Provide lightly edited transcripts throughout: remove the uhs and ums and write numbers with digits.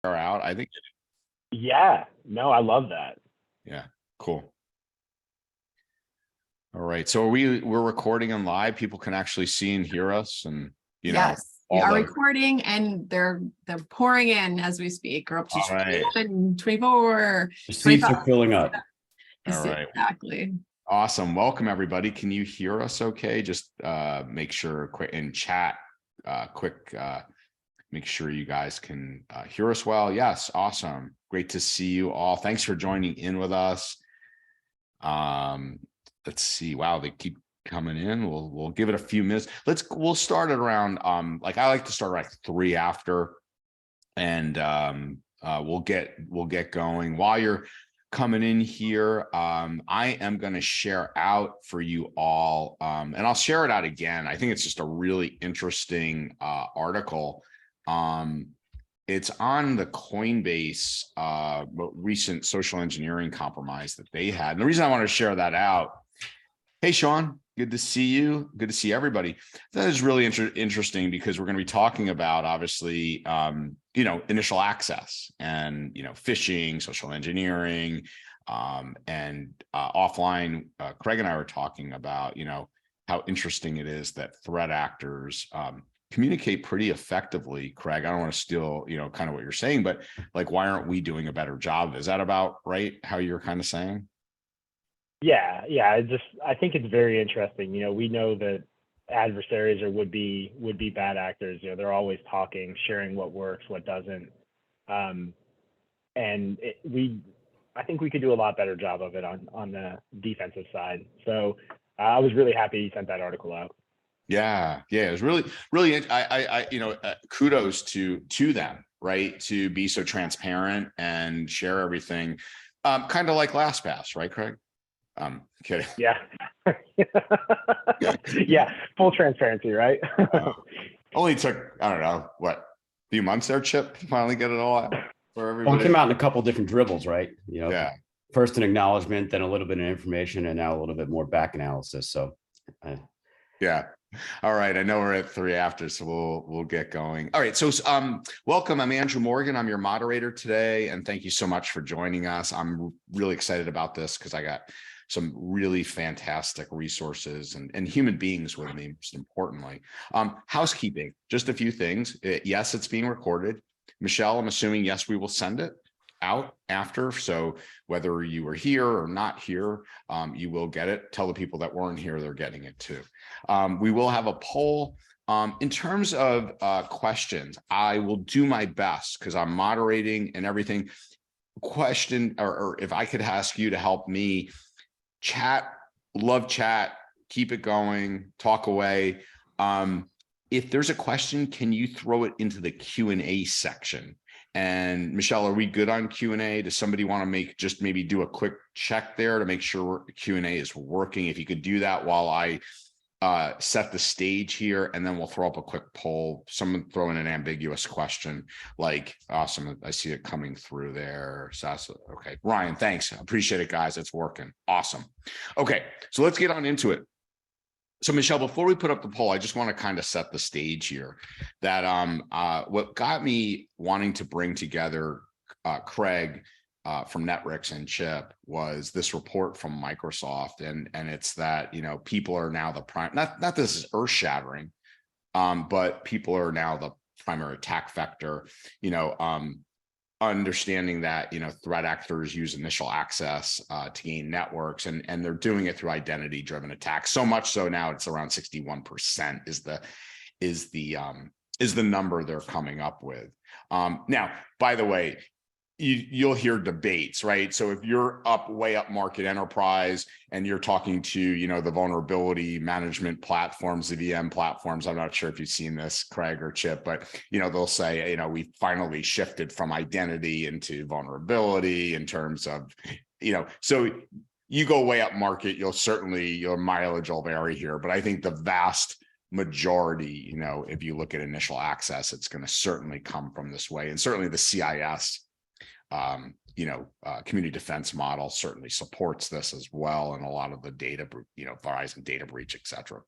out, I think. Yeah, no, I love that. Yeah, cool. All right, so we're recording on live. People can actually see and hear us, and yes, we are recording, and they're pouring in as we speak. We're up to 21, 24. The seats are filling up. All right, exactly. Awesome. Welcome everybody. Can you hear us okay? Just make sure quick in chat, make sure you guys can hear us well. Yes, awesome. Great to see you all. Thanks for joining in with us. Let's see. Wow, they keep coming in. We'll give it a few minutes. We'll start at around like I like to start like 3 after, and we'll get going. While you're coming in here, I am going to share out for you all, and I'll share it out again. I think it's just a really interesting article. It's on the Coinbase recent social engineering compromise that they had. And the reason I want to share that out, hey, Sean, good to see you. Good to see everybody. That is really interesting because we're going to be talking about, obviously, initial access and, phishing, social engineering, and offline. Craig and I were talking about, how interesting it is that threat actors communicate pretty effectively. Craig, I don't want to steal, kind of what you're saying, but like, why aren't we doing a better job? Is that about right? How you're kind of saying? Yeah. I think it's very interesting. We know that adversaries or would be bad actors. They're always talking, sharing what works, what doesn't, and I think we could do a lot better job of it on the defensive side. So I was really happy you sent that article out. Yeah, it was really, kudos to them, right? To be so transparent and share everything, kind of like LastPass, right, Craig? Kidding. Yeah. Yeah, full transparency, right? Only took, I don't know, a few months there, Chip, to finally get it all out for everybody. Well, it came out in a couple different dribbles, right? Yeah. First an acknowledgement, then a little bit of information, and now a little bit more back analysis. So, yeah. All right. I know we're at 3 after, so we'll get going. All right. So, welcome. I'm Andrew Morgan. I'm your moderator today, and thank you so much for joining us. I'm really excited about this because I got some really fantastic resources and human beings with me, most importantly. Housekeeping, just a few things. Yes, it's being recorded. Michelle, I'm assuming, yes, we will send it out after. So whether you were here or not here, you will get it. Tell the people that weren't here, they're getting it too. We will have a poll. In terms of questions, I will do my best because I'm moderating and everything. Question, or if I could ask you to help me, chat, love chat, keep it going, talk away. If there's a question, can you throw it into the Q&A section? And Michelle, are we good on Q&A? Does somebody want to maybe do a quick check there to make sure Q&A is working? If you could do that while I set the stage here, and then we'll throw up a quick poll. Someone throw in an ambiguous question, like, awesome, I see it coming through there. SaaS, okay, Ryan, thanks, appreciate it, guys, it's working, awesome. Okay, so let's get on into it. So Michelle, before we put up the poll, I just want to kind of set the stage here that what got me wanting to bring together Craig from Netwrix and Chip was this report from Microsoft, and it's that people are now the prime, not this is earth shattering, but people are now the primary attack vector. Understanding that threat actors use initial access to gain networks, and they're doing it through identity driven attacks. So much so now it's around 61% is the number they're coming up with. Now, by the way, you'll hear debates, right? So if you're way up market enterprise and you're talking to, the vulnerability management platforms, the VM platforms, I'm not sure if you've seen this, Craig or Chip, but, they'll say, we finally shifted from identity into vulnerability in terms of, so you go way up market, your mileage will vary here, but I think the vast majority, if you look at initial access, it's going to certainly come from this way. And certainly the CIS community defense model certainly supports this as well, and a lot of the data, Verizon data breach, et cetera.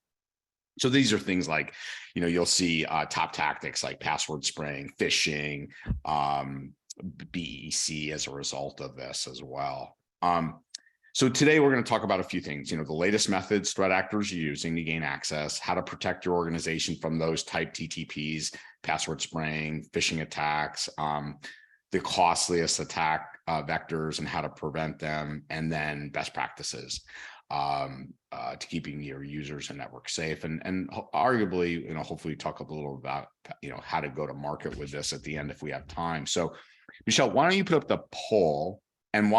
So these are things like, you'll see top tactics like password spraying, phishing, BEC as a result of this as well. So today we're going to talk about a few things, the latest methods threat actors are using to gain access, how to protect your organization from those type TTPs, password spraying, phishing attacks, the costliest attack vectors and how to prevent them, and then best practices to keeping your users and network safe. And arguably, hopefully talk a little about, how to go to market with this at the end if we have time. So Michelle, why don't you put up the poll? And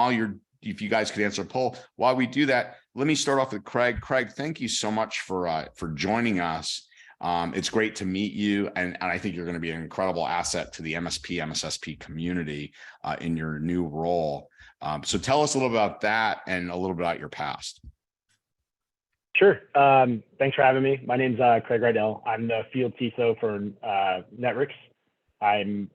if you guys could answer the poll, while we do that, let me start off with Craig. Craig, thank you so much for joining us. It's great to meet you, and I think you're going to be an incredible asset to the MSP, MSSP community in your new role. So tell us a little about that and a little bit about your past. Sure. Thanks for having me. My name's Craig Riddell. I'm the Field CISO for Netwrix. I'm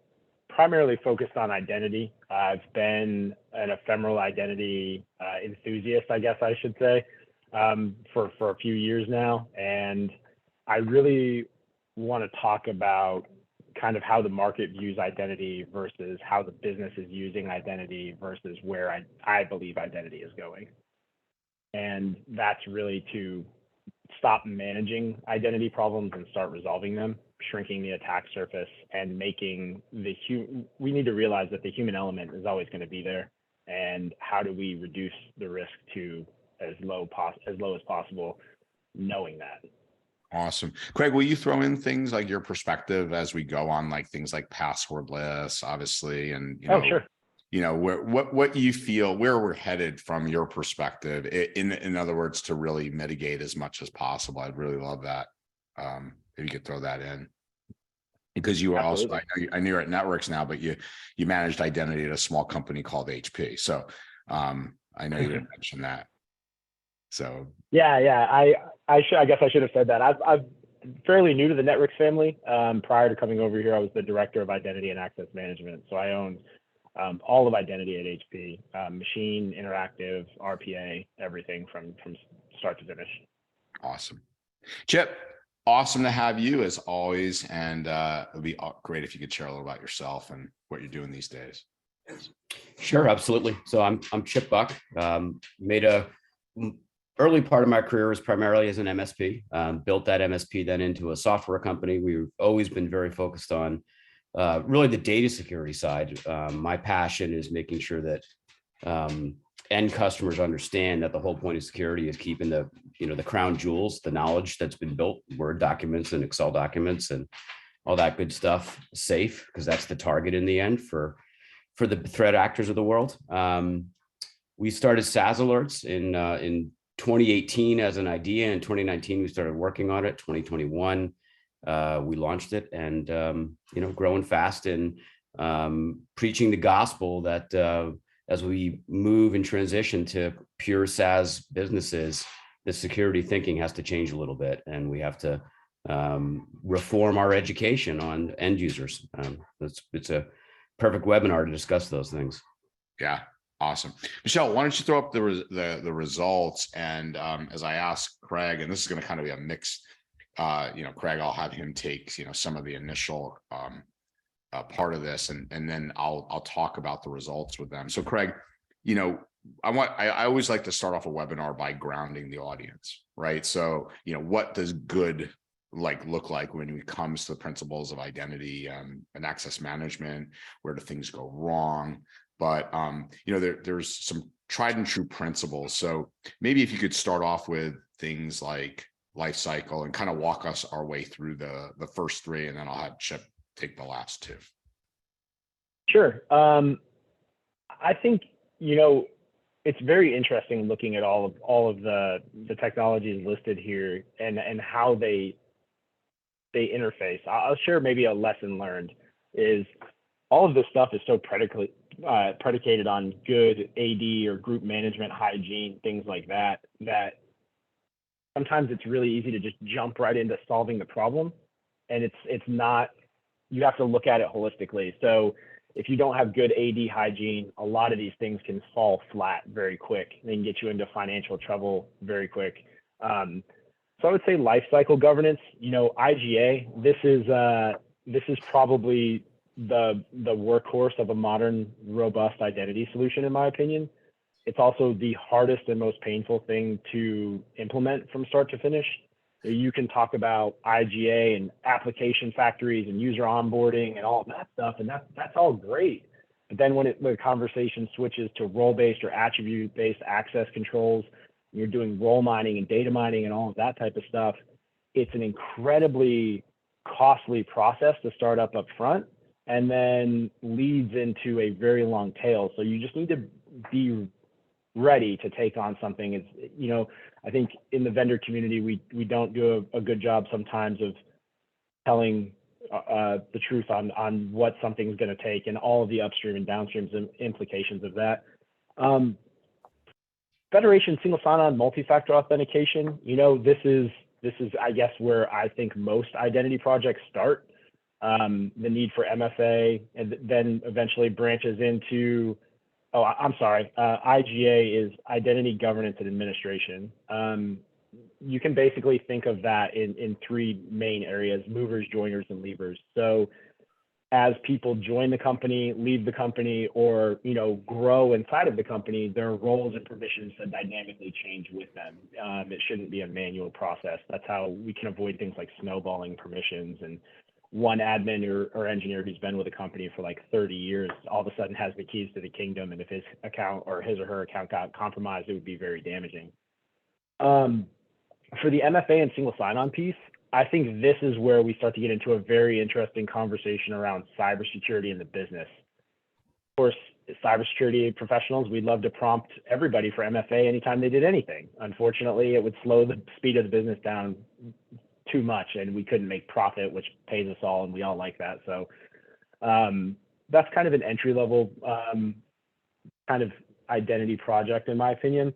primarily focused on identity. I've been an ephemeral identity enthusiast, I guess I should say, for a few years now. And I really want to talk about kind of how the market views identity versus how the business is using identity versus where I believe identity is going. And that's really to stop managing identity problems and start resolving them, shrinking the attack surface, and making we need to realize that the human element is always going to be there. And how do we reduce the risk to as low as possible, knowing that? Awesome. Craig, will you throw in things like your perspective as we go on, like things like passwordless, obviously, and Sure. What you feel, where we're headed from your perspective, in other words, to really mitigate as much as possible. I'd really love that. If you could throw that in, because you were Absolutely. Also, I knew you're at Netwrix now, but you managed identity at a small company called HP. So I know you didn't mention that. So yeah, I guess I should have said that. I'm fairly new to the Netwrix family. Prior to coming over here, I was the Director of Identity and Access Management. So I owned all of identity at HP, machine, interactive, RPA, everything from start to finish. Awesome. Chip, awesome to have you as always. And it would be great if you could share a little about yourself and what you're doing these days. Sure, absolutely. So I'm Chip Buck. Made a early part of my career was primarily as an MSP. Built that MSP then into a software company. We've always been very focused on really the data security side. My passion is making sure that end customers understand that the whole point of security is keeping the crown jewels, the knowledge that's been built, Word documents and Excel documents and all that good stuff safe, because that's the target in the end for the threat actors of the world. We started SaaS Alerts in 2018 as an idea. In 2019, we started working on it. 2021, we launched it, and growing fast and preaching the gospel that as we move and transition to pure SaaS businesses, the security thinking has to change a little bit, and we have to reform our education on end users. It's a perfect webinar to discuss those things. Yeah. Awesome. Michelle, why don't you throw up the results? And as I asked Craig, and this is going to kind of be a mix, Craig, I'll have him take, some of the initial part of this, and then I'll talk about the results with them. So Craig, I always like to start off a webinar by grounding the audience, right? So, what does good look like when it comes to the principles of identity and access management? Where do things go wrong? But there's some tried and true principles. So maybe if you could start off with things like life cycle and kind of walk us our way through the first three, and then I'll have Chip take the last two. Sure. I think it's very interesting looking at all of the technologies listed here and how they interface. I'll share maybe a lesson learned is all of this stuff is so predicated on good AD or group management hygiene, things like that sometimes it's really easy to just jump right into solving the problem. And it's not, you have to look at it holistically. So if you don't have good AD hygiene, a lot of these things can fall flat very quick. They can get you into financial trouble very quick. So I would say lifecycle governance, IGA, this is probably the workhorse of a modern, robust identity solution, in my opinion. It's also the hardest and most painful thing to implement from start to finish. You can talk about IGA and application factories and user onboarding and all of that stuff, and that's all great. But then when the conversation switches to role-based or attribute-based access controls, you're doing role mining and data mining and all of that type of stuff, it's an incredibly costly process to start up front, and then leads into a very long tail. So you just need to be ready to take on something. It's, you know, I think in the vendor community, we don't do a good job sometimes of telling the truth on what something's going to take and all of the upstream and downstream implications of that. Federation single sign-on multi-factor authentication, you know, this is I guess where I think most identity projects start. The need for MFA, and then eventually branches into, IGA is Identity Governance and Administration. You can basically think of that in three main areas: movers, joiners, and leavers. So as people join the company, leave the company, or, you know, grow inside of the company, their roles and permissions should dynamically change with them. It shouldn't be a manual process. That's how we can avoid things like snowballing permissions, and one admin or engineer who's been with the company for like 30 years all of a sudden has the keys to the kingdom, and if his account or his or her account got compromised, it would be very damaging. For the MFA and single sign-on piece, I think this is where we start to get into a very interesting conversation around cybersecurity in the business. Of course, cybersecurity professionals, we'd love to prompt everybody for MFA anytime they did anything. Unfortunately, it would slow the speed of the business down too much, and we couldn't make profit, which pays us all, and we all like that. So that's kind of an entry-level kind of identity project, in my opinion.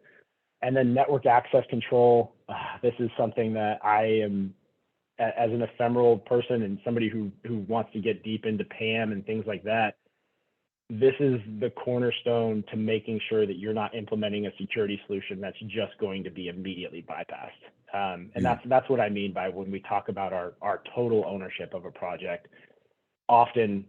And then network access control, this is something that I am, as an ephemeral person and somebody who wants to get deep into PAM and things like that, this is the cornerstone to making sure that you're not implementing a security solution that's just going to be immediately bypassed. And that's what I mean by when we talk about our total ownership of a project. Often,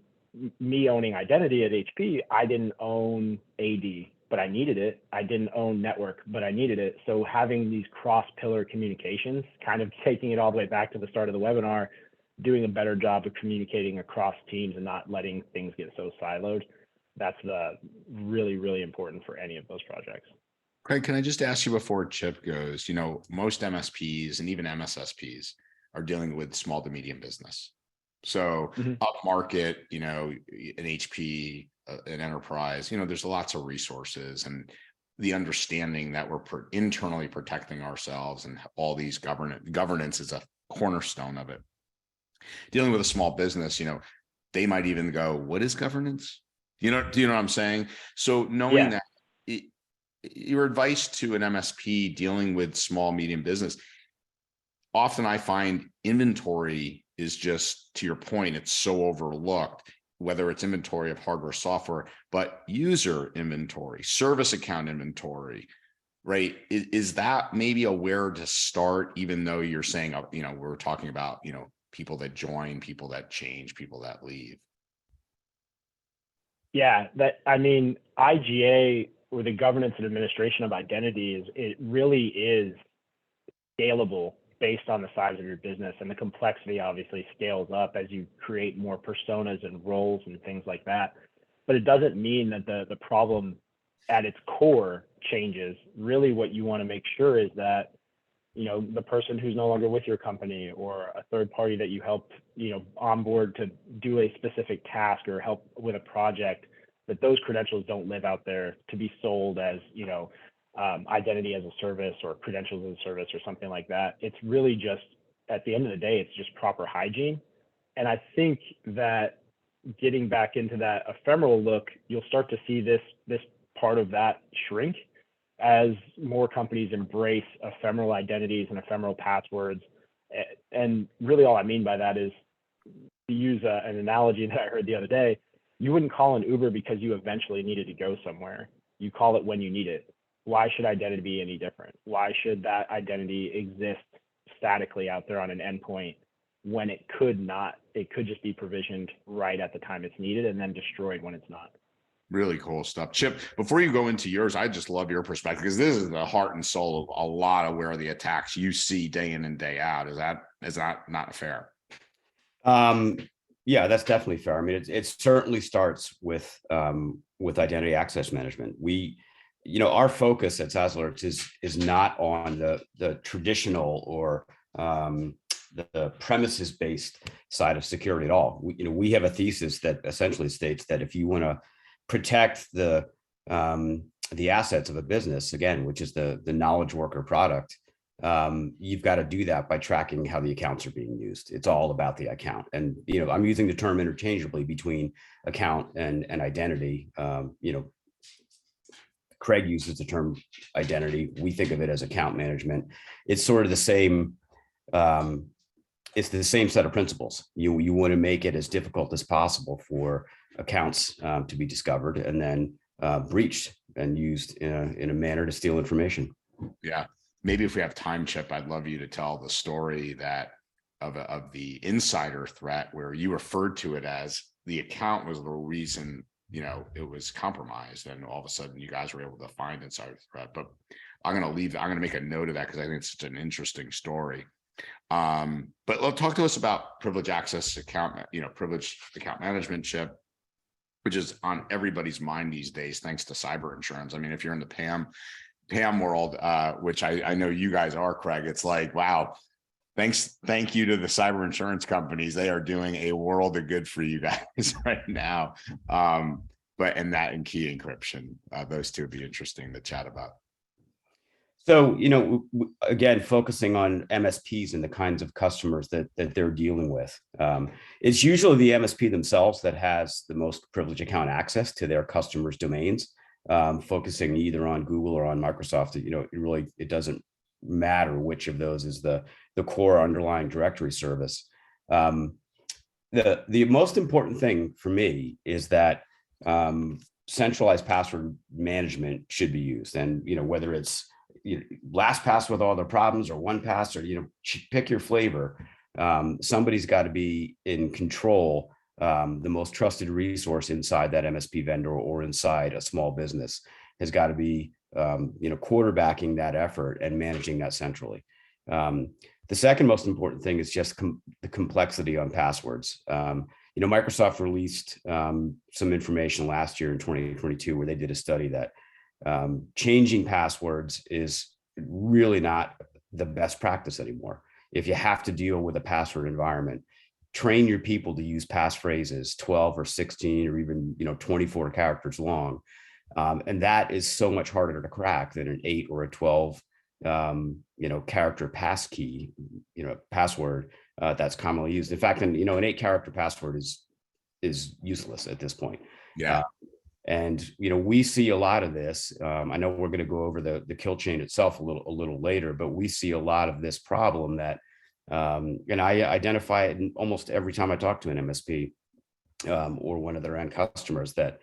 me owning identity at HP, I didn't own AD, but I needed it. I didn't own network, but I needed it. So having these cross-pillar communications, kind of taking it all the way back to the start of the webinar, doing a better job of communicating across teams and not letting things get so siloed, that's really, really important for any of those projects. Craig, can I just ask you before Chip goes, you know, most MSPs and even MSSPs are dealing with small to medium business. So up market, you know, an HP, an enterprise, you know, there's lots of resources, and the understanding that we're internally protecting ourselves and all these governance is a cornerstone of it. Dealing with a small business, you know, they might even go, what is governance? Do you know what I'm saying? So knowing that, your advice to an MSP dealing with small, medium business, often I find inventory is just, to your point, it's so overlooked, whether it's inventory of hardware, software, but user inventory, service account inventory, right? Is that maybe a where to start, even though you're saying, you know, we're talking about, you know, people that join, people that change, people that leave? Yeah, I mean, IGA, or the governance and administration of identity, it really is scalable based on the size of your business, and the complexity obviously scales up as you create more personas and roles and things like that. But it doesn't mean that the problem at its core changes. Really, what you want to make sure is that, you know, the person who's no longer with your company, or a third party that you helped, you know, onboard to do a specific task or help with a project, that those credentials don't live out there to be sold as, you know, identity as a service or credentials as a service or something like that. It's really just, at the end of the day, it's just proper hygiene. And I think that getting back into that ephemeral look, you'll start to see this part of that shrink as more companies embrace ephemeral identities and ephemeral passwords. And really all I mean by that is, to use an analogy that I heard the other day, you wouldn't call an Uber because you eventually needed to go somewhere. You call it when you need it. Why should identity be any different? Why should that identity exist statically out there on an endpoint when it could just be provisioned right at the time it's needed and then destroyed when it's not. Really cool stuff. Chip, before you go into yours, I just love your perspective, because this is the heart and soul of a lot of where the attacks you see day in and day out. Is that not fair? Yeah, that's definitely fair. I mean, it certainly starts with identity access management. Our focus at SaaS Alerts is not on the traditional or the premises-based side of security at all. We have a thesis that essentially states that if you want to protect the assets of a business, again, which is the knowledge worker product, you've got to do that by tracking how the accounts are being used. It's all about the account. And, I'm using the term interchangeably between account and identity. Craig uses the term identity. We think of it as account management. It's sort of the same. It's the same set of principles. You want to make it as difficult as possible for accounts to be discovered and then breached and used in a manner to steal information. Yeah. Maybe if we have time, Chip, I'd love you to tell the story of the insider threat, where you referred to it as the account was the reason, it was compromised, and all of a sudden you guys were able to find insider threat. But I'm going to make a note of that, because I think it's such an interesting story. But talk to us about privileged access account, privileged account management, Chip, which is on everybody's mind these days, thanks to cyber insurance. I mean, if you're in the PAM world, which I know you guys are, Craig, it's like, wow, thank you to the cyber insurance companies. They are doing a world of good for you guys right now. And key encryption, those two would be interesting to chat about. So, again, focusing on MSPs and the kinds of customers that they're dealing with. It's usually the MSP themselves that has the most privileged account access to their customers' domains, focusing either on Google or on Microsoft. It doesn't matter which of those is the core underlying directory service. The most important thing for me is that centralized password management should be used. And, whether it's LastPass with all their problems or OnePass, or, pick your flavor. Somebody's got to be in control, the most trusted resource inside that MSP vendor or inside a small business has got to be, quarterbacking that effort and managing that centrally. The second most important thing is just the complexity on passwords. Microsoft released some information last year in 2022 where they did a study that changing passwords is really not the best practice anymore. If you have to deal with a password environment, train your people to use passphrases 12 or 16 or even 24 characters long, and that is so much harder to crack than an 8 or a 12 character passkey, password that's commonly used. In fact, an 8-character password is useless at this point. Yeah. And we see a lot of this. I know we're going to go over the kill chain itself a little later, but we see a lot of this problem that, and I identify it almost every time I talk to an MSP or one of their end customers, that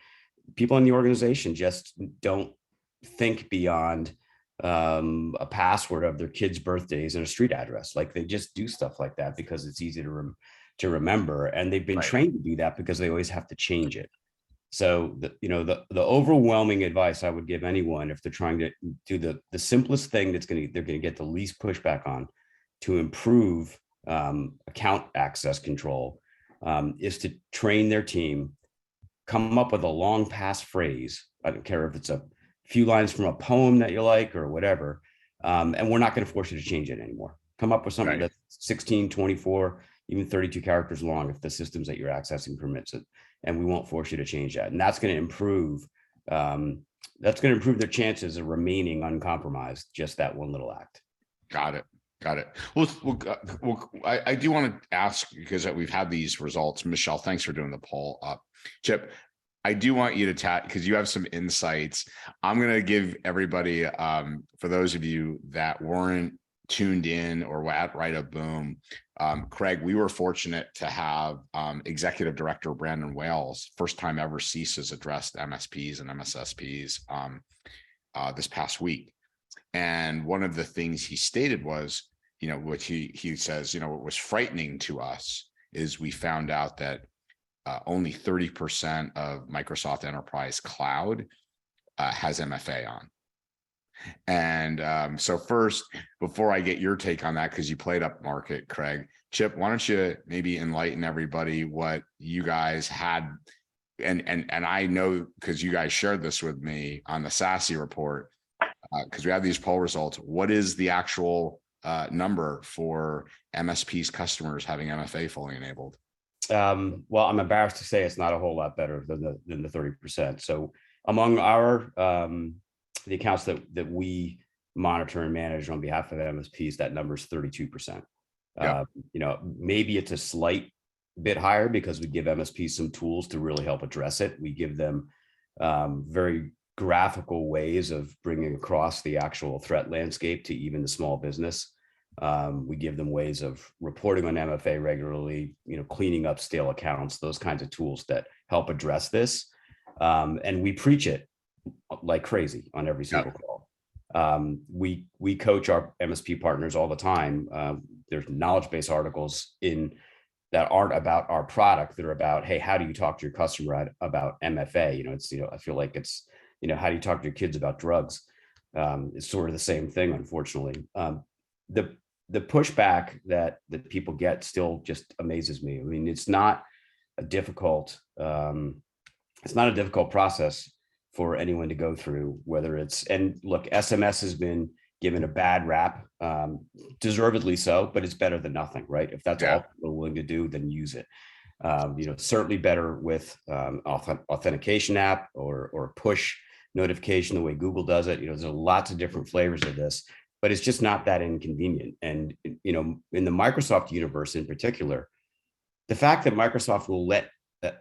people in the organization just don't think beyond a password of their kids' birthdays and a street address. Like, they just do stuff like that because it's easy to remember, and they've been trained to do that because they always have to change it. So the overwhelming advice I would give anyone, if they're trying to do the simplest thing they're going to get the least pushback on to improve account access control, is to train their team, come up with a long passphrase. I don't care if it's a few lines from a poem that you like or whatever, and we're not going to force you to change it anymore. Come up with something that's 16, 24, even 32 characters long if the systems that you're accessing permits it. And we won't force you to change that. And that's going to improve their chances of remaining uncompromised, just that one little act. Got it. Well, I do want to ask, because we've had these results. Michelle, thanks for doing the poll up. Chip, I do want you to chat, because you have some insights. I'm going to give everybody, for those of you that weren't tuned in or at Right Up Boom, Craig, we were fortunate to have Executive Director Brandon Wales, first time ever CISOs addressed MSPs and MSSPs this past week. And one of the things he stated was, which he says, what was frightening to us is we found out that only 30% of Microsoft Enterprise Cloud has MFA on. And so first, before I get your take on that, because you played up market, Craig, Chip, why don't you maybe enlighten everybody what you guys had, and I know because you guys shared this with me on the SASE report, because we have these poll results. What is the actual number for MSPs customers having MFA fully enabled? Well, I'm embarrassed to say it's not a whole lot better than the 30%. So among our the accounts that we monitor and manage on behalf of MSPs, that number is 32%. Yeah. Maybe it's a slight bit higher because we give MSPs some tools to really help address it. We give them very graphical ways of bringing across the actual threat landscape to even the small business. We give them ways of reporting on MFA regularly, cleaning up stale accounts, those kinds of tools that help address this. And we preach it like crazy on every single call. We coach our MSP partners all the time. There's knowledge base articles that aren't about our product, that are about, hey, how do you talk to your customer about MFA? I feel like it's, how do you talk to your kids about drugs? It's sort of the same thing, unfortunately. The pushback that people get still just amazes me. I mean, it's not a difficult process for anyone to go through, and look, SMS has been given a bad rap, deservedly so, but it's better than nothing, right? If that's all people are willing to do, then use it. Certainly better with authentication app or push notification the way Google does it. There's lots of different flavors of this, but it's just not that inconvenient. And, in the Microsoft universe in particular, the fact that Microsoft will let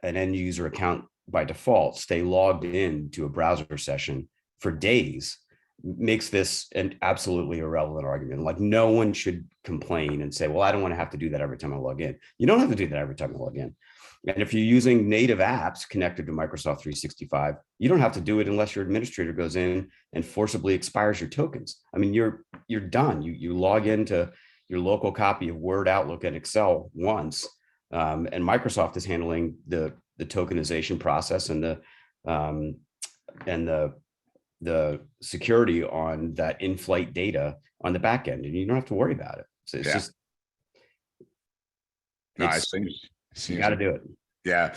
an end user account by default stay logged in to a browser session for days makes this an absolutely irrelevant argument. Like, no one should complain and say, well, I don't want to have to do that every time I log in. You don't have to do that every time you log in. And if you're using native apps connected to Microsoft 365, you don't have to do it unless your administrator goes in and forcibly expires your tokens. I mean, you're done. You log into your local copy of Word, Outlook, and Excel once, and Microsoft is handling the tokenization process and the security on that in-flight data on the back end, and you don't have to worry about it. So it's just, you got to do it. Yeah.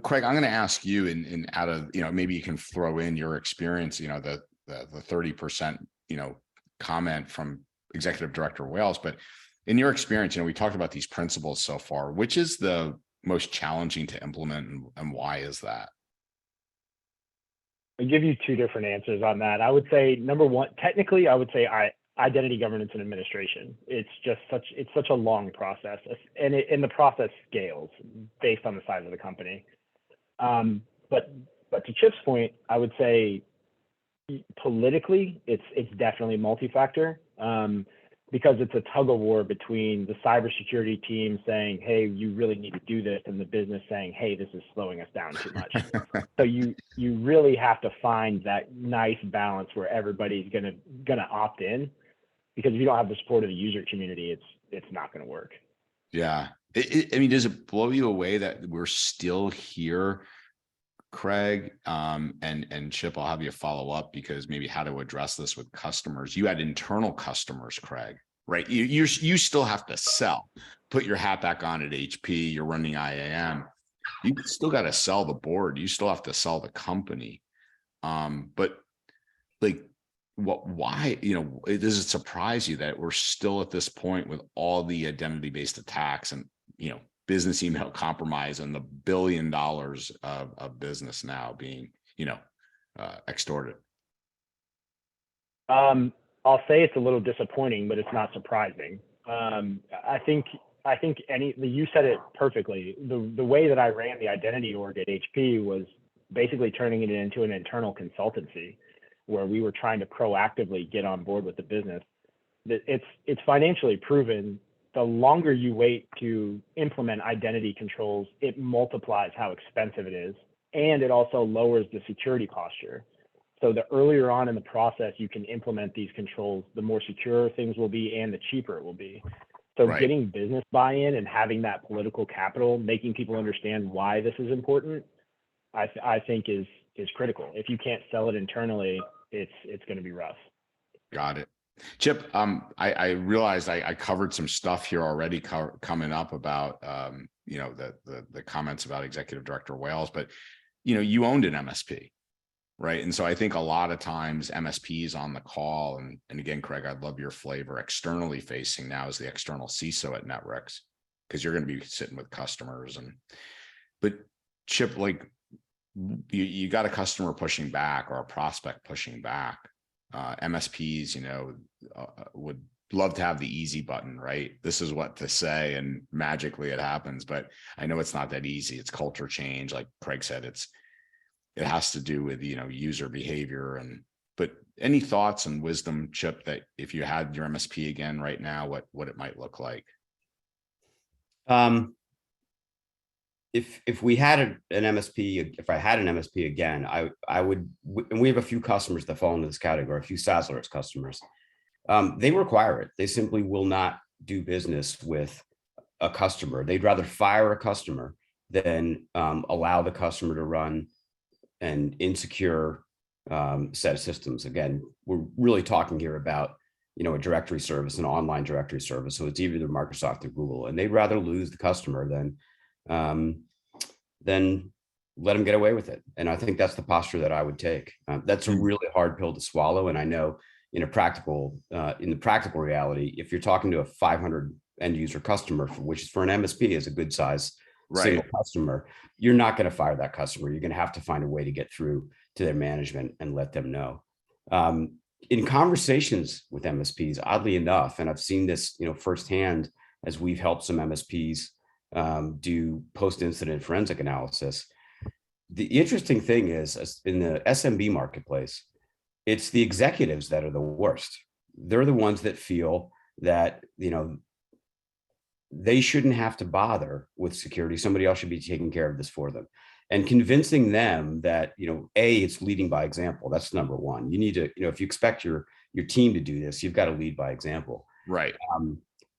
Craig, I'm going to ask you in out of, maybe you can throw in your experience, the 30%, comment from Executive Director Wales, but in your experience, we talked about these principles so far. Which is the most challenging to implement, and why is that? I'll give you two different answers on that. I would say, number one, technically, I would say identity governance and administration. It's such a long process, and the process scales based on the size of the company. But to Chip's point, I would say politically, it's definitely multi-factor. Because it's a tug of war between the cybersecurity team saying, hey, you really need to do this, and the business saying, hey, this is slowing us down too much. So you really have to find that nice balance where everybody's gonna opt in, because if you don't have the support of the user community, it's not gonna work. Yeah. Does it blow you away that we're still here, Craig, and Chip, I'll have you follow up, because maybe how to address this with customers. You had internal customers, Craig, right? You still have to sell. Put your hat back on at HP. You're running IAM. You still got to sell the board. You still have to sell the company. But like, why? Does it surprise you that we're still at this point with all the identity-based attacks and business email compromise and the $1 billion of business now being, extorted? I'll say it's a little disappointing, but it's not surprising. I think you said it perfectly. The way that I ran the identity org at HP was basically turning it into an internal consultancy, where we were trying to proactively get on board with the business. It's financially proven. The longer you wait to implement identity controls, it multiplies how expensive it is, and it also lowers the security posture. So the earlier on in the process you can implement these controls, the more secure things will be and the cheaper it will be. So getting business buy-in and having that political capital, making people understand why this is important, I think is critical. If you can't sell it internally, it's going to be rough. Got it. Chip, I realized I covered some stuff here already coming up about, the comments about Executive Director Wales, but, you owned an MSP, right? And so I think a lot of times MSPs on the call, and again, Craig, I'd love your flavor, externally facing now as the external CISO at Netwrix, because you're going to be sitting with customers. But Chip, like you got a customer pushing back or a prospect pushing back. MSPs, would love to have the easy button, right? This is what to say, and magically it happens. But I know it's not that easy. It's culture change, like Craig said. It has to do with user behavior. But any thoughts and wisdom, Chip, that if you had your MSP again right now, what it might look like? If we had an MSP, if I had an MSP again, I would, and we have a few customers that fall into this category, a few SaaS Alerts customers. They require it. They simply will not do business with a customer. They'd rather fire a customer than allow the customer to run an insecure set of systems. Again, we're really talking here about a directory service, an online directory service. So it's either Microsoft or Google, and they'd rather lose the customer than let them get away with it. And I think that's the posture that I would take. That's a really hard pill to swallow. And I know in the practical reality, if you're talking to a 500 end user customer, which is for an MSP is a good size single customer, you're not going to fire that customer. You're going to have to find a way to get through to their management and let them know. In conversations with MSPs, oddly enough, and I've seen this, firsthand as we've helped some MSPs do post-incident forensic analysis. The interesting thing is, in the SMB marketplace, it's the executives that are the worst. They're the ones that feel that, they shouldn't have to bother with security. Somebody else should be taking care of this for them. And convincing them that, it's leading by example. That's number one. You need to, if you expect your team to do this, you've got to lead by example. Right.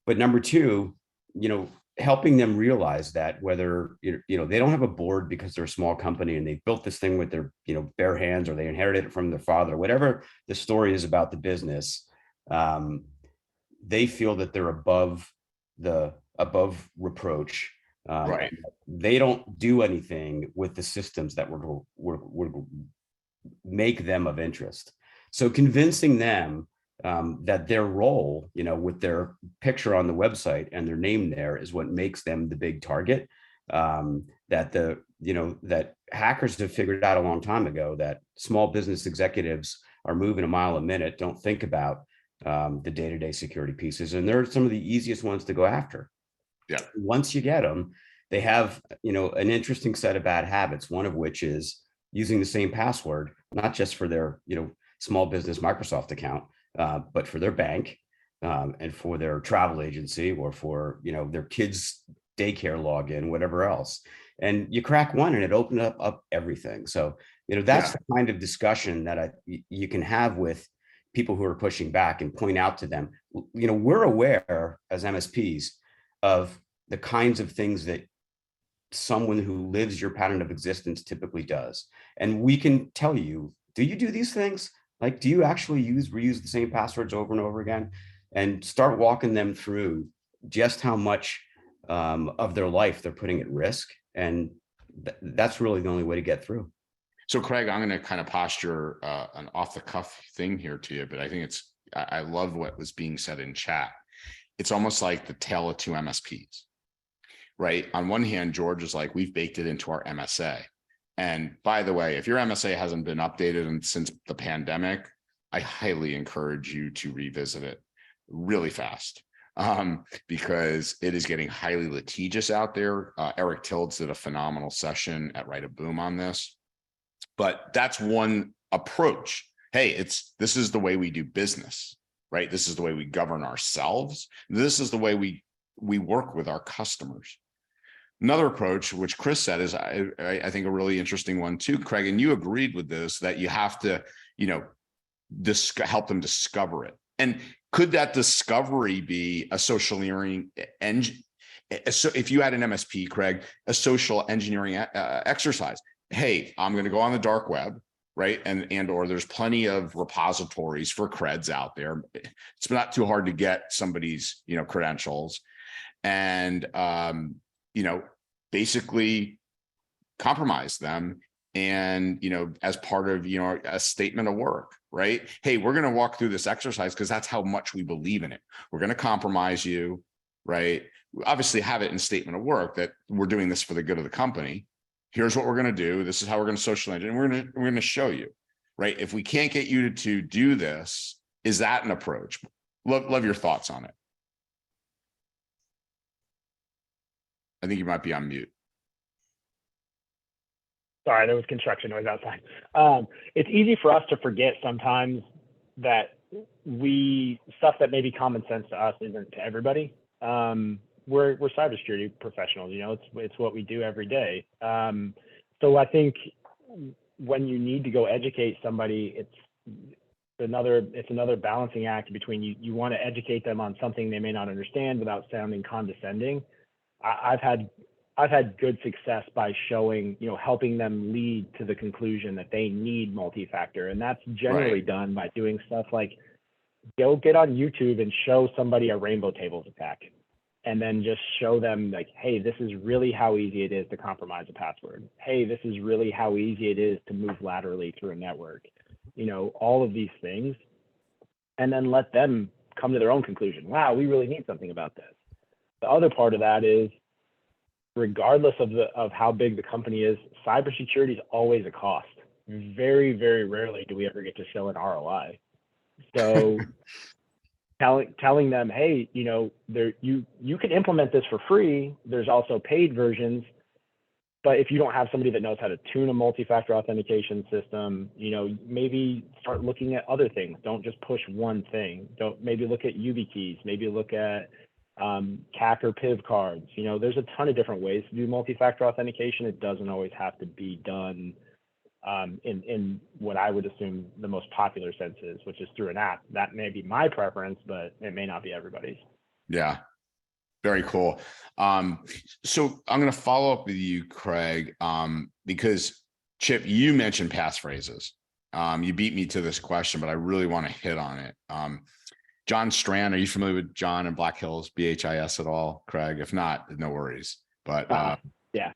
But number two, helping them realize that whether, they don't have a board because they're a small company and they built this thing with their, bare hands, or they inherited it from their father, whatever the story is about the business, they feel that they're above reproach. Right. They don't do anything with the systems that would make them of interest. So convincing them that their role, with their picture on the website and their name there, is what makes them the big target. That hackers have figured out a long time ago that small business executives are moving a mile a minute, don't think about the day-to-day security pieces, and they're some of the easiest ones to go after. Yeah. Once you get them, they have an interesting set of bad habits. One of which is using the same password, not just for their small business Microsoft account, but for their bank, and for their travel agency, or for their kids' daycare login, whatever else. And you crack one, and it opened up everything. So that's the kind of discussion that you can have with people who are pushing back, and point out to them, we're aware as MSPs of the kinds of things that someone who lives your pattern of existence typically does. And we can tell you, do you do these things? Like, do you actually reuse the same passwords over and over again? And start walking them through just how much of their life they're putting at risk. And that's really the only way to get through. So Craig, I'm going to kind of posture an off the cuff thing here to you, but I think I love what was being said in chat. It's almost like the tale of two MSPs, right? On one hand, George is like, we've baked it into our MSA. And by the way, if your MSA hasn't been updated since the pandemic, I highly encourage you to revisit it really fast, because it is getting highly litigious out there. Eric Tildes did a phenomenal session at Write a Boom on this. But that's one approach. Hey, this is the way we do business, right? This is the way we govern ourselves. This is the way we work with our customers. Another approach, which Chris said, is I think a really interesting one too, Craig, and you agreed with this, that you have to, help them discover it. And could that discovery be a social engineering engine? So if you had an MSP, Craig, a social engineering exercise, hey, I'm going to go on the dark web, right? And or there's plenty of repositories for creds out there. It's not too hard to get somebody's, credentials, and, basically compromise them. And, as part of, a statement of work, right? Hey, we're going to walk through this exercise because that's how much we believe in it. We're going to compromise you, right? We obviously have it in statement of work that we're doing this for the good of the company. Here's what we're going to do. This is how we're going to social engineer. And we're going to show you, right? If we can't get you to do this, is that an approach? Love your thoughts on it. I think you might be on mute. Sorry, there was construction noise outside. It's easy for us to forget sometimes that stuff that may be common sense to us isn't to everybody. We're cybersecurity professionals, it's what we do every day. So I think when you need to go educate somebody, it's another balancing act between you want to educate them on something they may not understand without sounding condescending. I've had good success by showing, helping them lead to the conclusion that they need multi-factor. And that's generally done by doing stuff like go get on YouTube and show somebody a rainbow tables attack, and then just show them like, hey, this is really how easy it is to compromise a password. Hey, this is really how easy it is to move laterally through a network, all of these things, and then let them come to their own conclusion. Wow, we really need something about this. The other part of that is, regardless of how big the company is, cybersecurity is always a cost. Very, very rarely do we ever get to show an ROI. So telling them, hey, you can implement this for free. There's also paid versions. But if you don't have somebody that knows how to tune a multi-factor authentication system, maybe start looking at other things. Don't just push one thing. Maybe look at YubiKeys. Maybe look at CAC or PIV cards. There's a ton of different ways to do multi-factor authentication. It doesn't always have to be done in what I would assume the most popular sense is, which is through an app. That may be my preference, but it may not be everybody's. Yeah, very cool. So I'm going to follow up with you, Craig, because Chip, you mentioned passphrases. You beat me to this question, but I really want to hit on it. John Strand, are you familiar with John and Black Hills BHIS at all, Craig? If not, no worries. But yeah.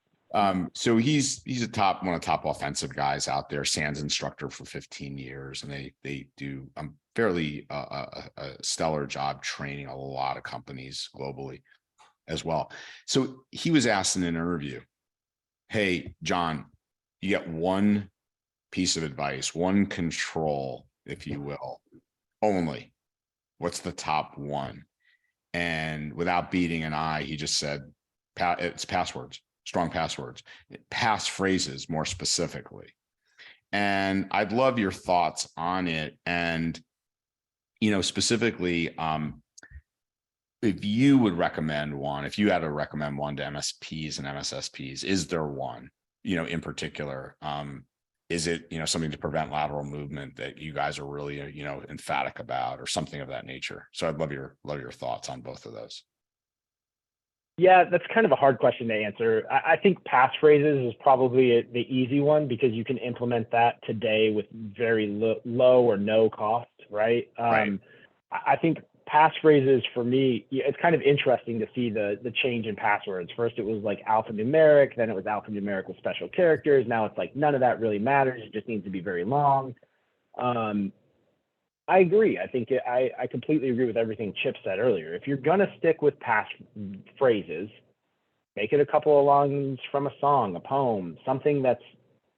So he's one of the top offensive guys out there. SANS instructor for 15 years, and they do fairly a stellar job training a lot of companies globally as well. So he was asked in an interview, "Hey, John, you get one piece of advice, one control, if you will, only. What's the top one?" And without beating an eye, he just said, it's passwords, strong passwords, passphrases more specifically. And I'd love your thoughts on it. And, specifically, if you would recommend one, if you had to recommend one to MSPs and MSSPs, is there one, in particular? Is it, something to prevent lateral movement that you guys are really, emphatic about, or something of that nature? So I'd love your thoughts on both of those. Yeah, that's kind of a hard question to answer. I think passphrases is probably the easy one because you can implement that today with very low or no cost, right? Right. I think passphrases for me, it's kind of interesting to see the change in passwords. First, it was like alphanumeric, then it was alphanumeric with special characters. Now it's like none of that really matters. It just needs to be very long. I agree. I think I completely agree with everything Chip said earlier. If you're going to stick with passphrases, make it a couple of lines from a song, a poem, something that's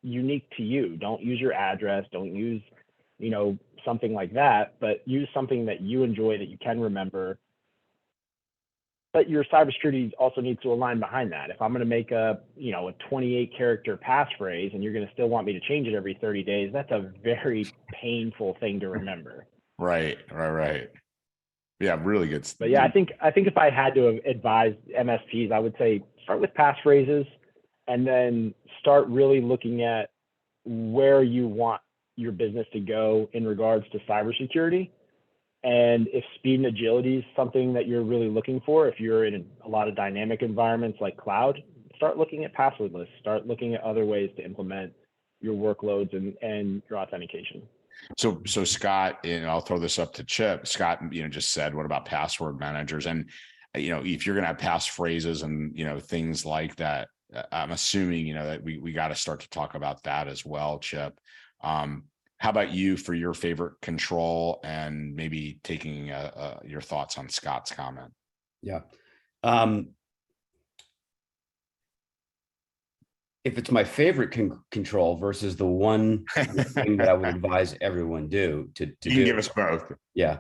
unique to you. Don't use your address. Don't use, something like that, but use something that you enjoy, that you can remember. But your cybersecurity also needs to align behind that. If I'm going to make a 28 character passphrase and you're going to still want me to change it every 30 days, that's a very painful thing to remember. Right. Yeah, really good. But yeah, I think if I had to advise MSPs, I would say start with passphrases and then start really looking at where you want your business to go in regards to cybersecurity. And if speed and agility is something that you're really looking for, if you're in a lot of dynamic environments like cloud, start looking at password lists, start looking at other ways to implement your workloads and your authentication. So Scott, and I'll throw this up to Chip. Scott, just said, what about password managers? And, if you're going to have passphrases and, things like that, I'm assuming, that we got to start to talk about that as well, Chip. How about you for your favorite control, and maybe taking your thoughts on Scott's comment? Yeah. If it's my favorite control versus the one thing that I would advise everyone to you can give us both. Yeah.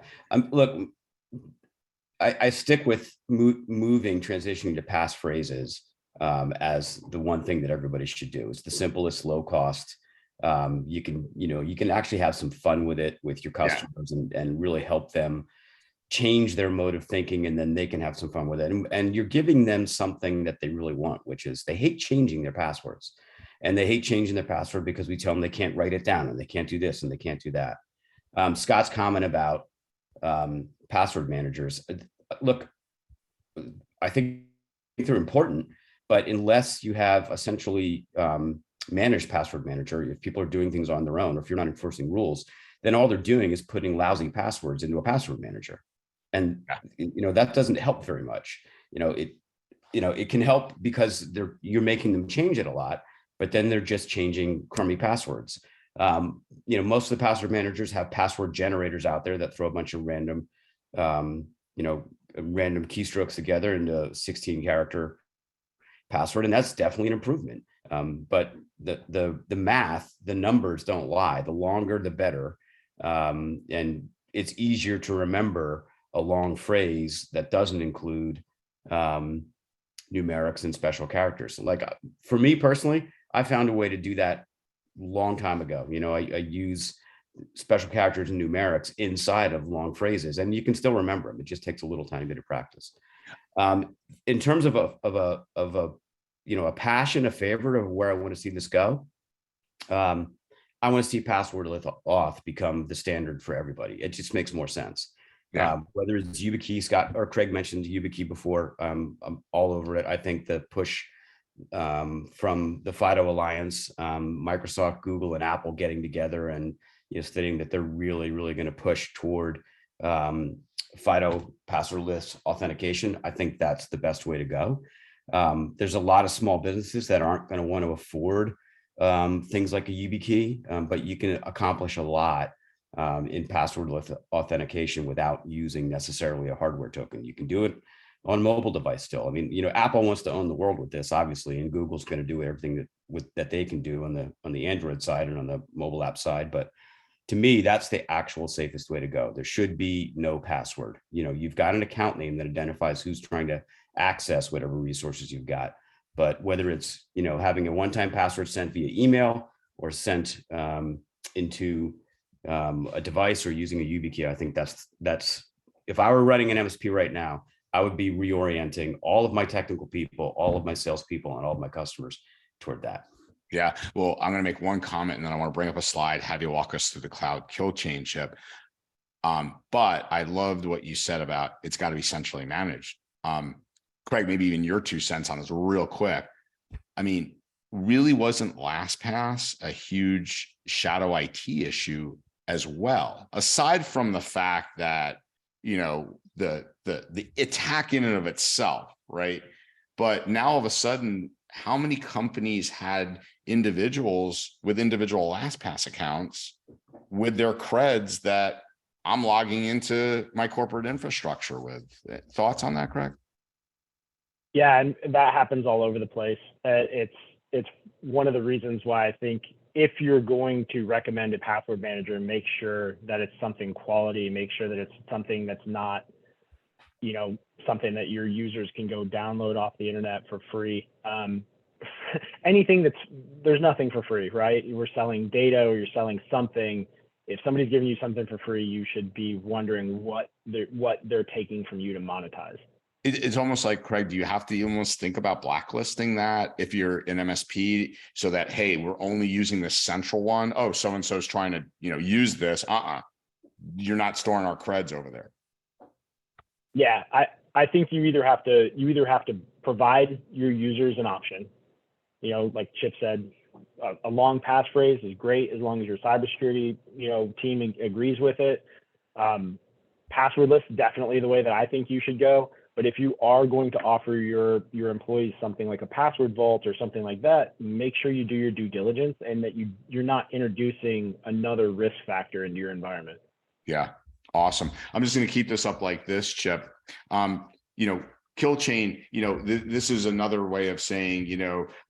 Look, I stick with transitioning to passphrases as the one thing that everybody should do. It's the simplest, low cost. You can actually have some fun with it with your customers and really help them change their mode of thinking, and then they can have some fun with it. And you're giving them something that they really want, which is they hate changing their passwords, and they hate changing their password because we tell them they can't write it down and they can't do this and they can't do that. Scott's comment about password managers, look, I think they're important, but unless you have essentially managed password manager, if people are doing things on their own, or if you're not enforcing rules, then all they're doing is putting lousy passwords into a password manager. And that doesn't help very much. It can help because you're making them change it a lot, but then they're just changing crummy passwords. Most of the password managers have password generators out there that throw a bunch of random keystrokes together into a 16-character password, and that's definitely an improvement. But the math, the numbers don't lie. The longer, the better, and it's easier to remember a long phrase that doesn't include numerics and special characters. Like for me personally, I found a way to do that long time ago. I use special characters and numerics inside of long phrases, and you can still remember them. It just takes a little tiny bit of practice. In terms of a passion, a favorite of where I want to see this go, I want to see password auth become the standard for everybody. It just makes more sense. Whether it's YubiKey, Scott or Craig mentioned YubiKey before, I'm all over it. I think the push from the FIDO Alliance, Microsoft, Google, and Apple getting together and stating that they're really, really going to push toward FIDO passwordless authentication. I think that's the best way to go. There's a lot of small businesses that aren't going to want to afford things like a YubiKey, but you can accomplish a lot in passwordless authentication without using necessarily a hardware token. You can do it on a mobile device still. I mean, Apple wants to own the world with this, obviously, and Google's going to do everything that they can do on the Android side and on the mobile app side. But to me, that's the actual safest way to go. There should be no password. You've got an account name that identifies who's trying to access whatever resources you've got. But whether it's having a one-time password sent via email or sent into a device or using a YubiKey, I think that's if I were running an MSP right now, I would be reorienting all of my technical people, all of my salespeople, and all of my customers toward that. Yeah. Well, I'm going to make one comment, and then I want to bring up a slide, have you walk us through the cloud kill chain, Chip. But I loved what you said about it's got to be centrally managed. Craig, maybe even your 2 cents on this real quick. I mean, really wasn't LastPass a huge shadow IT issue as well, aside from the fact that, the attack in and of itself, right? But now all of a sudden, how many companies had individuals with individual LastPass accounts with their creds that I'm logging into my corporate infrastructure with? Thoughts on that, Craig? Yeah, and that happens all over the place. It's one of the reasons why I think if you're going to recommend a password manager, make sure that it's something quality, make sure that it's something that's not, something that your users can go download off the internet for free. Anything there's nothing for free, right? You were selling data or you're selling something. if somebody's giving you something for free, you should be wondering what they're taking from you to monetize. It's almost like, Craig, do you have to almost think about blacklisting that if you're an MSP so that, hey, we're only using the central one? Oh, so-and-so's trying to, use this. You're not storing our creds over there. Yeah, I think you either have to provide your users an option. Like Chip said, a long passphrase is great as long as your cybersecurity team agrees with it. Passwordless, definitely the way that I think you should go. But if you are going to offer your employees something like a password vault or something like that, make sure you do your due diligence and that you're not introducing another risk factor into your environment. Yeah, awesome. I'm just going to keep this up like this, Chip. Kill chain, this is another way of saying,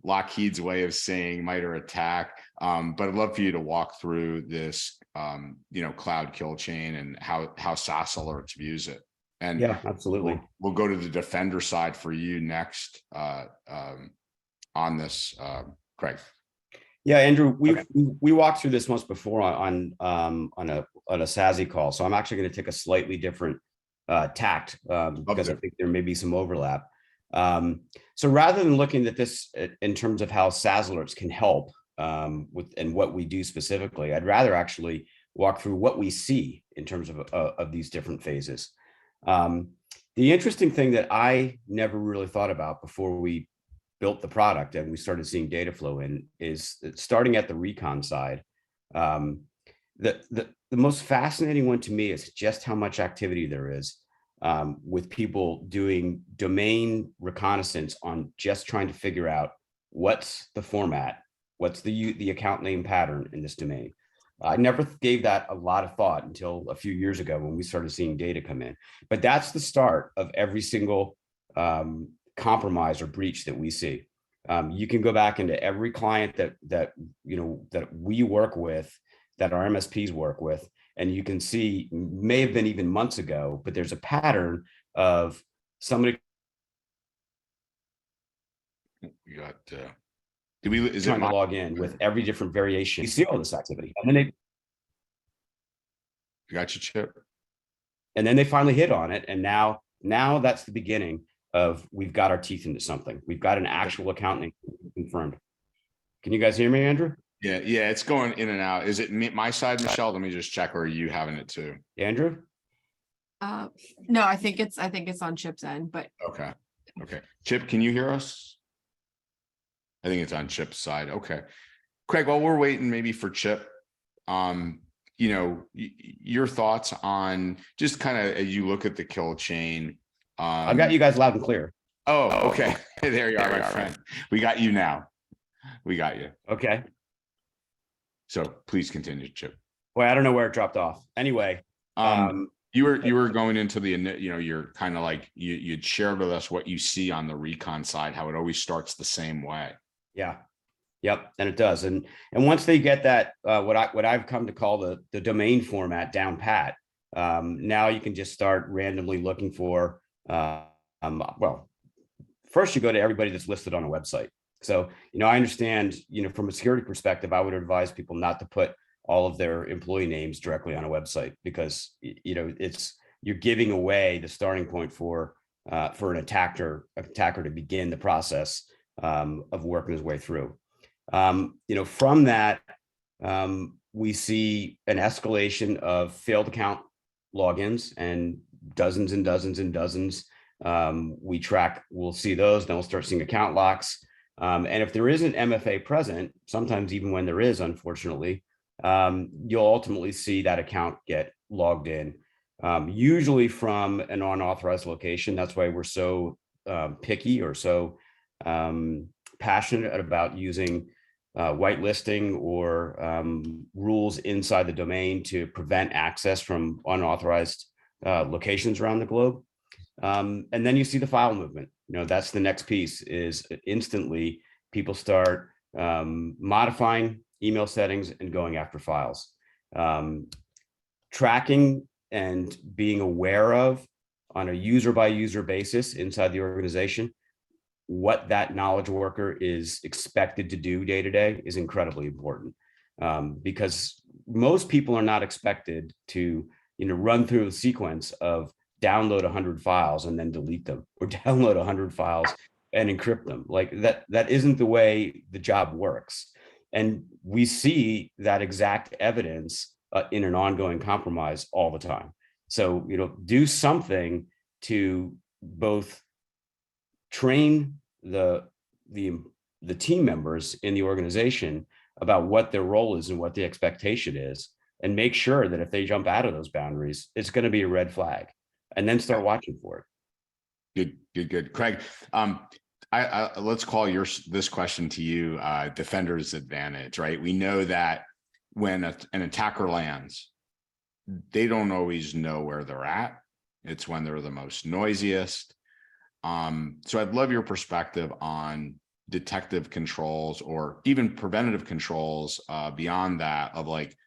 Lockheed's way of saying MITRE ATT&CK. But I'd love for you to walk through this, cloud kill chain and how SaaS Alerts views it. And yeah, absolutely. We'll go to the defender side for you next on this, Craig. Yeah, Andrew, we walked through this once before on a SASE call. So I'm actually going to take a slightly different tact because I think there may be some overlap. So rather than looking at this in terms of how SaaS Alerts can help and what we do specifically, I'd rather actually walk through what we see in terms of these different phases. The interesting thing that I never really thought about before we built the product and we started seeing data flow in is that starting at the recon side. The most fascinating one to me is just how much activity there is with people doing domain reconnaissance on just trying to figure out what's the format, what's the account name pattern in this domain. I never gave that a lot of thought until a few years ago when we started seeing data come in. But that's the start of every single compromise or breach that we see. You can go back into every client that we work with, that our MSPs work with, and you can see, may have been even months ago, but there's a pattern of somebody. We got. Is trying to log in with every different variation. You see all this activity, and then got you, Chip. And then they finally hit on it, and now that's the beginning of we've got our teeth into something. We've got an actual account name confirmed. Can you guys hear me, Andrew? Yeah, it's going in and out. Is it my side, Michelle? Let me just check. Or are you having it too, Andrew? No, I think it's on Chip's end, but okay. Chip, can you hear us? I think it's on Chip's side. Okay. Craig, while we're waiting maybe for Chip, your thoughts on just kind of as you look at the kill chain. I've got you guys loud and clear. Oh, okay. There you are, my friend. We got you now. We got you. Okay. So please continue, Chip. Boy, I don't know where it dropped off. Anyway. You were going into the, you're kind of like you'd shared with us what you see on the recon side, how it always starts the same way. Yeah. Yep. And it does. And once they get that, what I've come to call the domain format down pat, now you can just start randomly looking for, well, first you go to everybody that's listed on a website. So, I understand, from a security perspective, I would advise people not to put all of their employee names directly on a website because, you're giving away the starting point for an attacker to begin the process of working his way through. From that, we see an escalation of failed account logins and dozens and dozens and dozens. We'll see those, then we'll start seeing account locks. And if there isn't MFA present, sometimes even when there is, unfortunately, you'll ultimately see that account get logged in, usually from an unauthorized location. That's why we're so picky or so passionate about using whitelisting or rules inside the domain to prevent access from unauthorized locations around the globe. And then you see the file movement. That's the next piece is instantly people start modifying email settings and going after files. Tracking and being aware of on a user by user basis inside the organization, what that knowledge worker is expected to do day to day is incredibly important because most people are not expected to, run through the sequence of download 100 files and then delete them, or download 100 files and encrypt them. Like that isn't the way the job works. And we see that exact evidence in an ongoing compromise all the time. So, do something to both train the team members in the organization about what their role is and what the expectation is, and make sure that if they jump out of those boundaries, it's going to be a red flag, and then start watching for it. Good. Craig, let's call this question to you, defender's advantage, right? We know that when an attacker lands, they don't always know where they're at. It's when they're the most noisiest. So I'd love your perspective on detective controls or even preventative controls beyond that, of like,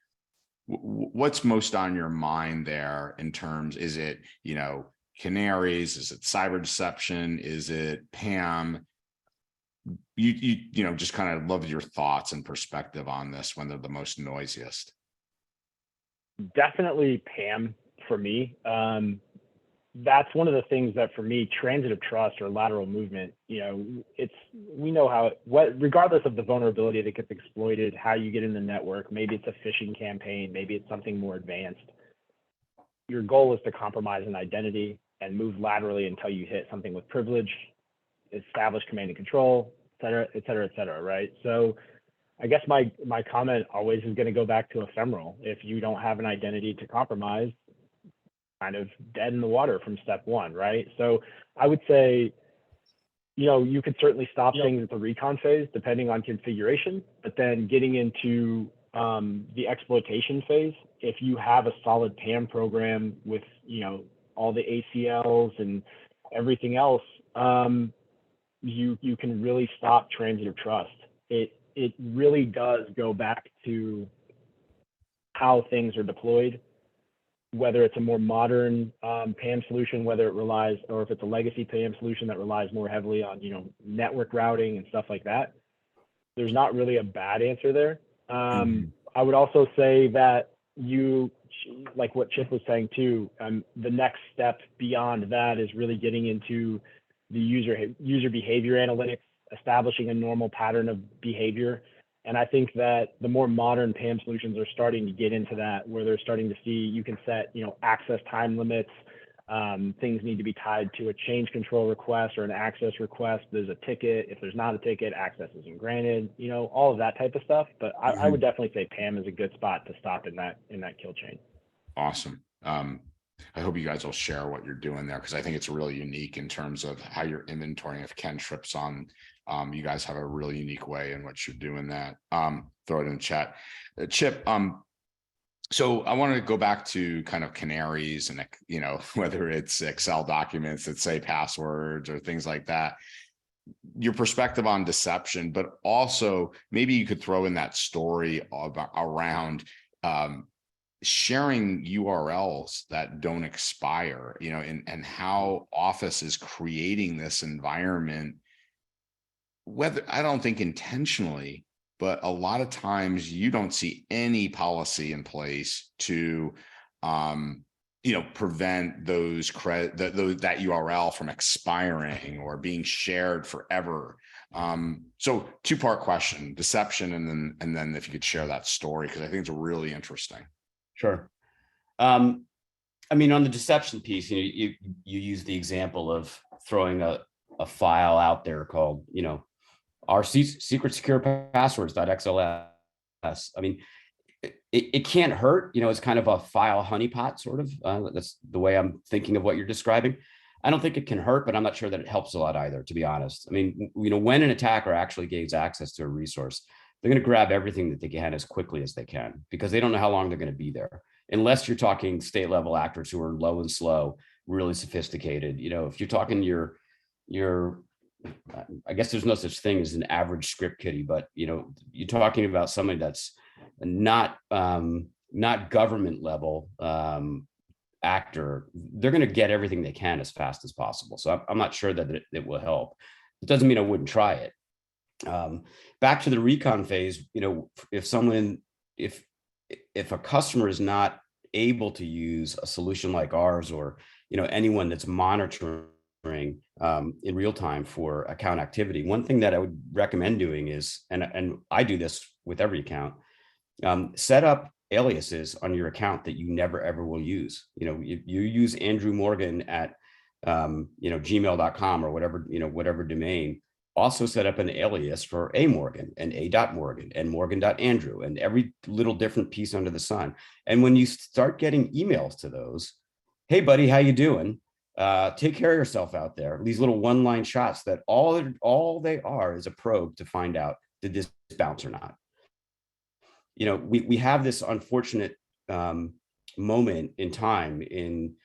what's most on your mind there in terms, is it, canaries? Is it cyber deception? Is it PAM? You just kind of love your thoughts and perspective on this when they're the most noisiest. Definitely PAM for me. That's one of the things that, for me, transitive trust or lateral movement, we know how, regardless of the vulnerability that gets exploited, how you get in the network, maybe it's a phishing campaign, maybe it's something more advanced. Your goal is to compromise an identity and move laterally until you hit something with privilege, establish command and control, et cetera, et cetera, et cetera, right? So I guess my comment always is going to go back to ephemeral. If you don't have an identity to compromise, kind of dead in the water from step one, right? So I would say, you could certainly stop things at the recon phase, depending on configuration, but then getting into the exploitation phase, if you have a solid PAM program with, all the ACLs and everything else, you can really stop transitive trust. It really does go back to how things are deployed, whether it's a more modern PAM solution, whether it relies, or if it's a legacy PAM solution that relies more heavily on, network routing and stuff like that. There's not really a bad answer there. I would also say that like what Chip was saying too, the next step beyond that is really getting into the user behavior analytics, establishing a normal pattern of behavior. And I think that the more modern PAM solutions are starting to get into that, where they're starting to see, you can set, access time limits. Things need to be tied to a change control request or an access request. There's a ticket. If there's not a ticket, access isn't granted, all of that type of stuff. But I would definitely say PAM is a good spot to stop in that kill chain. Awesome. I hope you guys will share what you're doing there, because I think it's really unique in terms of how you're inventorying. If Ken trips on, you guys have a really unique way in which you're doing that. Throw it in the chat. Chip, so I wanted to go back to kind of canaries and, whether it's Excel documents that say passwords or things like that, your perspective on deception, but also maybe you could throw in that story around sharing URLs that don't expire, and how Office is creating this environment, whether, I don't think intentionally, but a lot of times you don't see any policy in place to, prevent that URL from expiring or being shared forever. So two-part question: deception, and then if you could share that story, because I think it's really interesting. Sure. On the deception piece, you use the example of throwing a file out there called, our secret secure passwords.xls. It can't hurt, it's kind of a file honeypot sort of. That's the way I'm thinking of what you're describing. I don't think it can hurt, but I'm not sure that it helps a lot either, to be honest. When an attacker actually gains access to a resource, they're going to grab everything that they can as quickly as they can, because they don't know how long they're going to be there. Unless you're talking state level actors who are low and slow, really sophisticated. If you're talking your I guess there's no such thing as an average script kiddie, but you're talking about somebody that's not government level actor. They're going to get everything they can as fast as possible. So I'm not sure that it will help. It doesn't mean I wouldn't try it. Back to the recon phase, if if a customer is not able to use a solution like ours, or anyone that's monitoring in real time for account activity, one thing that I would recommend doing is, and I do this with every account, set up aliases on your account that you never ever will use. If you use Andrew Morgan at gmail.com or whatever domain, also set up an alias for A Morgan and A.Morgan and Morgan.Andrew and every little different piece under the sun. And when you start getting emails to those, hey buddy, how you doing? Take care of yourself out there. These little one-line shots that all they are is a probe to find out, did this bounce or not? We have this unfortunate moment in time in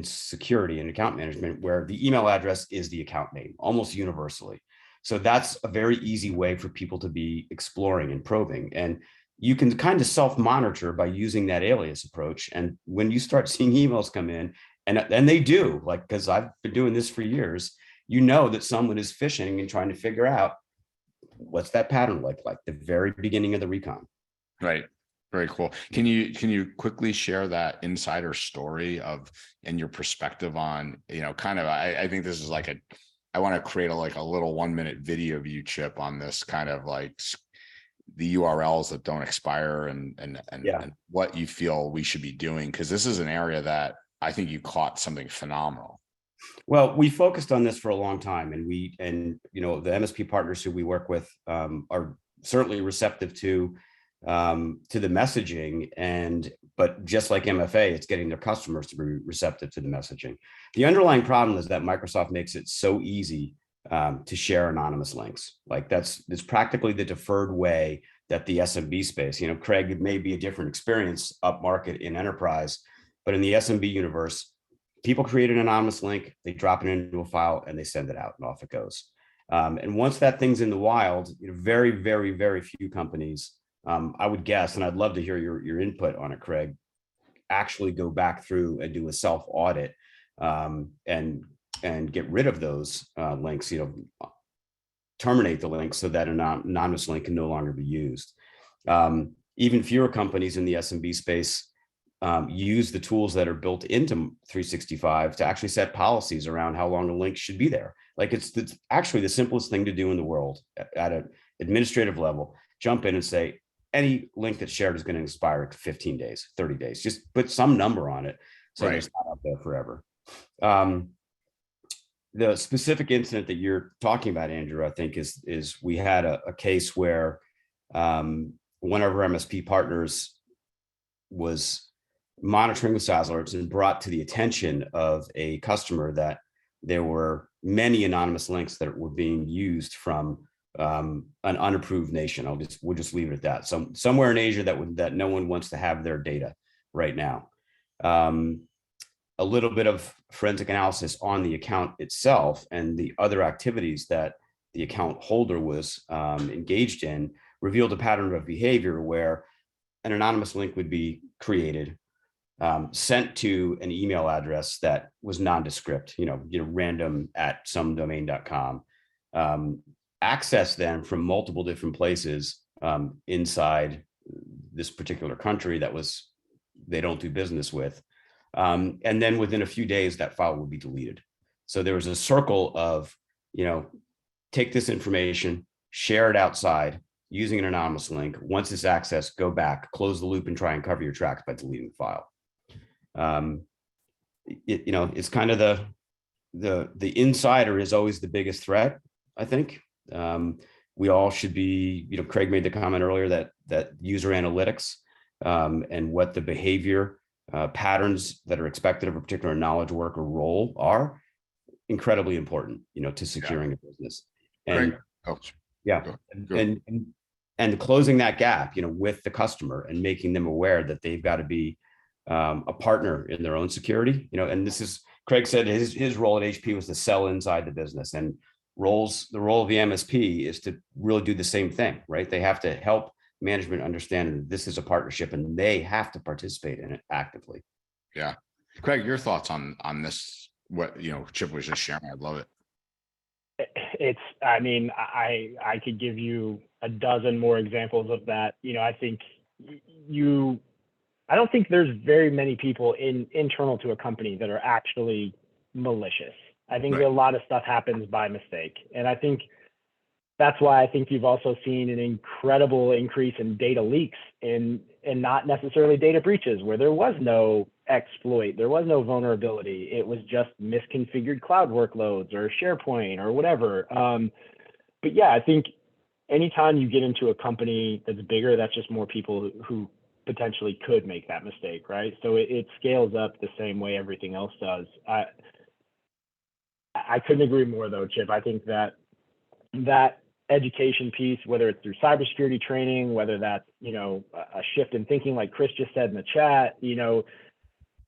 security and account management where the email address is the account name almost universally. So that's a very easy way for people to be exploring and probing. And you can kind of self-monitor by using that alias approach. And when you start seeing emails come in, and they do, like, because I've been doing this for years, that someone is phishing and trying to figure out what's that pattern like the very beginning of the recon. Right. Very cool. Can you quickly share that insider story and your perspective on, kind of, I think this is like I want to create a little 1-minute video of you, Chip, on this kind of like the URLs that don't expire and what you feel we should be doing. Cause this is an area that I think you caught something phenomenal. Well, we focused on this for a long time, and the MSP partners who we work with are certainly receptive to the messaging, but just like MFA, it's getting their customers to be receptive to the messaging. The underlying problem is that Microsoft makes it so easy to share anonymous links. Like it's practically the deferred way that the SMB space, Craig, it may be a different experience up market in enterprise, but in the SMB universe, people create an anonymous link, they drop it into a file, and they send it out, and off it goes. And once that thing's in the wild, very, very, very few companies, I would guess, and I'd love to hear your input on it, Craig, actually go back through and do a self-audit and get rid of those links, terminate the link so that an anonymous link can no longer be used. Even fewer companies in the SMB space use the tools that are built into 365 to actually set policies around how long a link should be there. Like it's actually the simplest thing to do in the world at an administrative level. Jump in and say, any link that's shared is going to expire in 15 days, 30 days. Just put some number on it so right. It's not out there forever. The specific incident that you're talking about, Andrew, I think is we had a case where one of our MSP partners was monitoring with SaaS Alerts and brought to the attention of a customer that there were many anonymous links that were being used from an unapproved nation. We'll just leave it at that. Somewhere in Asia that no one wants to have their data right now. A little bit of forensic analysis on the account itself and the other activities that the account holder was engaged in revealed a pattern of behavior where an anonymous link would be created, sent to an email address that was nondescript, random at somedomain.com, access then from multiple different places inside this particular country that they don't do business with. And then within a few days, that file would be deleted. So there was a circle of, take this information, share it outside using an anonymous link. Once it's accessed, go back, close the loop, and try and cover your tracks by deleting the file. It's kind of the insider is always the biggest threat, I think. We all should be, Craig made the comment earlier that user analytics and what the behavior patterns that are expected of a particular knowledge worker role are incredibly important, to securing a business. And and closing that gap, with the customer and making them aware that they've got to be a partner in their own security, and this is, Craig said his role at HP was to sell inside the business, and the role of the MSP is to really do the same thing, right? They have to help management understand that this is a partnership and they have to participate in it actively. Yeah. Craig, your thoughts on this, what, Chip was just sharing. I love it. I could give you a dozen more examples of that. I think I don't think there's very many people internal to a company that are actually malicious. I think Right. a lot of stuff happens by mistake. And I think that's why I think you've also seen an incredible increase in data leaks and not necessarily data breaches, where there was no exploit, there was no vulnerability. It was just misconfigured cloud workloads or SharePoint or whatever. But yeah, I think anytime you get into a company that's bigger, that's just more people who potentially could make that mistake, right? So it scales up the same way everything else does. I couldn't agree more though, Chip. I think that education piece, whether it's through cybersecurity training, whether that's, a shift in thinking like Chris just said in the chat,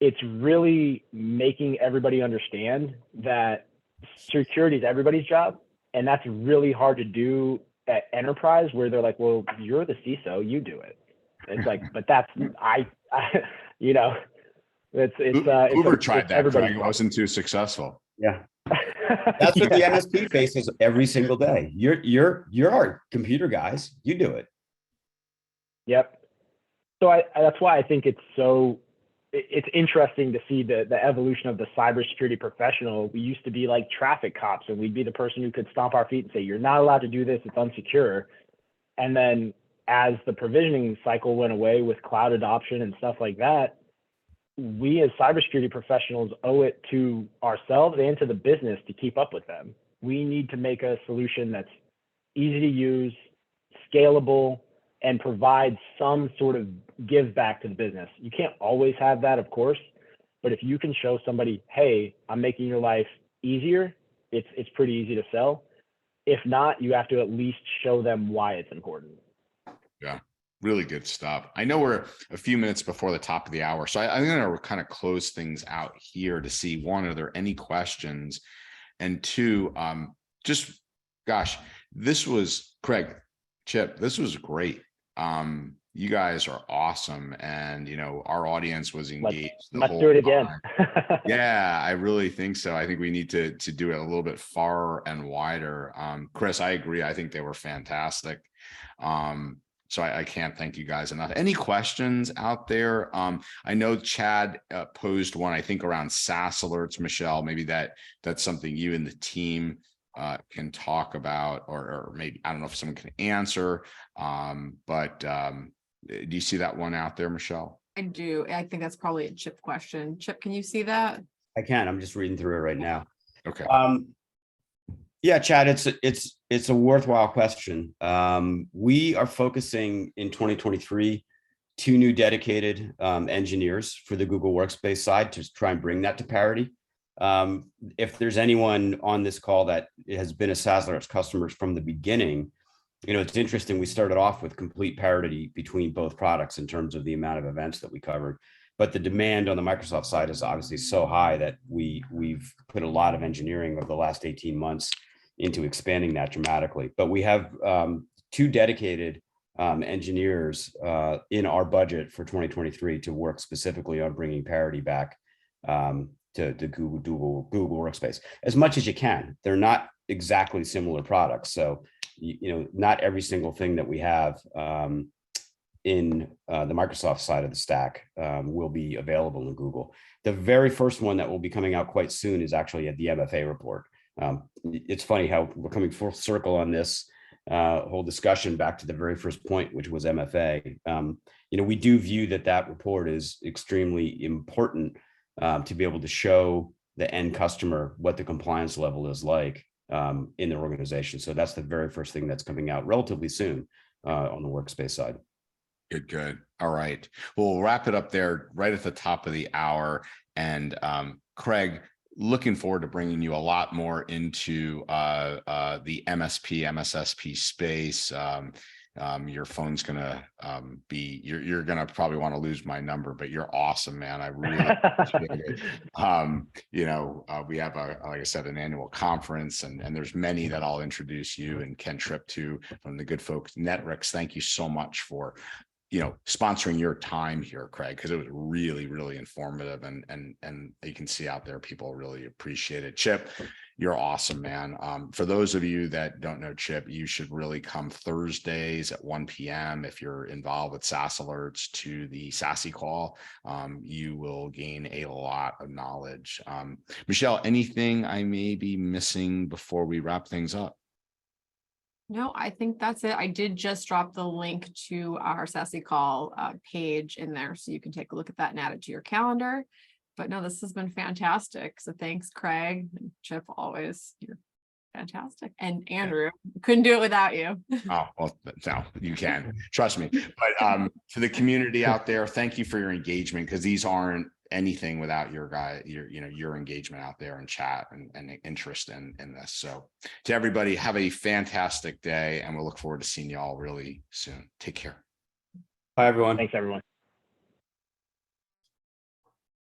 it's really making everybody understand that security is everybody's job. And that's really hard to do at enterprise, where they're like, well, you're the CISO, you do it. It's like, but that's, it's Uber tried that, Craig. It job. wasn't too successful. Yeah. That's what the MSP faces every single day. You're our computer guys. You do it. Yep. So that's why I think it's interesting to see the evolution of the cybersecurity professional. We used to be like traffic cops, and we'd be the person who could stomp our feet and say, you're not allowed to do this, it's unsecure. And then as the provisioning cycle went away with cloud adoption and stuff like that, we as cybersecurity professionals owe it to ourselves and to the business to keep up with them. We need to make a solution that's easy to use, scalable, and provide some sort of give back to the business. You can't always have that, of course, but if you can show somebody, hey, I'm making your life easier, it's pretty easy to sell. If not, you have to at least show them why it's important. Yeah, really good stuff. I know we're a few minutes before the top of the hour, so I'm going to kind of close things out here to see, one, are there any questions? And two, this was, Craig, Chip, this was great. You guys are awesome, and our audience was engaged. Let's do it again. Yeah, I really think so. I think we need to do it a little bit far and wider. Chris, I agree. I think they were fantastic. So I can't thank you guys enough. Any questions out there? I know Chad posed one, I think, around SaaS alerts. Michelle, maybe that's something you and the team can talk about, or maybe, I don't know if someone can answer, but do you see that one out there, Michelle? I do. I think that's probably a Chip question. Chip, can you see that? I can. I'm just reading through it right now. Okay. Yeah, Chad, it's a worthwhile question. We are focusing in 2023 2 new dedicated engineers for the Google Workspace side to try and bring that to parity. If there's anyone on this call that has been a SaaS Alerts customer from the beginning, it's interesting. We started off with complete parity between both products in terms of the amount of events that we covered. But the demand on the Microsoft side is obviously so high that we've put a lot of engineering over the last 18 months into expanding that dramatically. But we have 2 dedicated engineers in our budget for 2023 to work specifically on bringing parity back to Google Workspace as much as you can. They're not exactly similar products, so not every single thing that we have in the Microsoft side of the stack will be available in Google. The very first one that will be coming out quite soon is actually at the MFA report. It's funny how we're coming full circle on this whole discussion back to the very first point, which was MFA. We do view that report is extremely important to be able to show the end customer what the compliance level is like in their organization. So that's the very first thing that's coming out relatively soon on the Workspace side. Good. All right. Well, we'll wrap it up there right at the top of the hour. And Craig, looking forward to bringing you a lot more into the MSSP space. Your phone's gonna you're gonna probably want to lose my number, but you're awesome, man. I really appreciate it. We have like I said, an annual conference, and there's many that I'll introduce you and Ken Tripp to from the good folks Netwrix. Thank you so much for sponsoring your time here, Craig, because it was really, really informative, and you can see out there people really appreciate it. Chip, You're awesome, man. For those of you that don't know Chip, you should really come Thursdays at 1 p.m. if you're involved with SaaS Alerts to the SASE call. You will gain a lot of knowledge. Michelle, anything I may be missing before we wrap things up? No, I think that's it. I did just drop the link to our SASE call page in there, so you can take a look at that and add it to your calendar. But no, this has been fantastic. So thanks, Craig and Chip. Always, you're fantastic. And Andrew, couldn't do it without you. Oh, well, no, you can. Trust me. But to the community out there, thank you for your engagement, because these aren't anything without your engagement out there in chat and interest in this. So to everybody, have a fantastic day, and we'll look forward to seeing you all really soon. Take care. Bye, everyone. Thanks, everyone.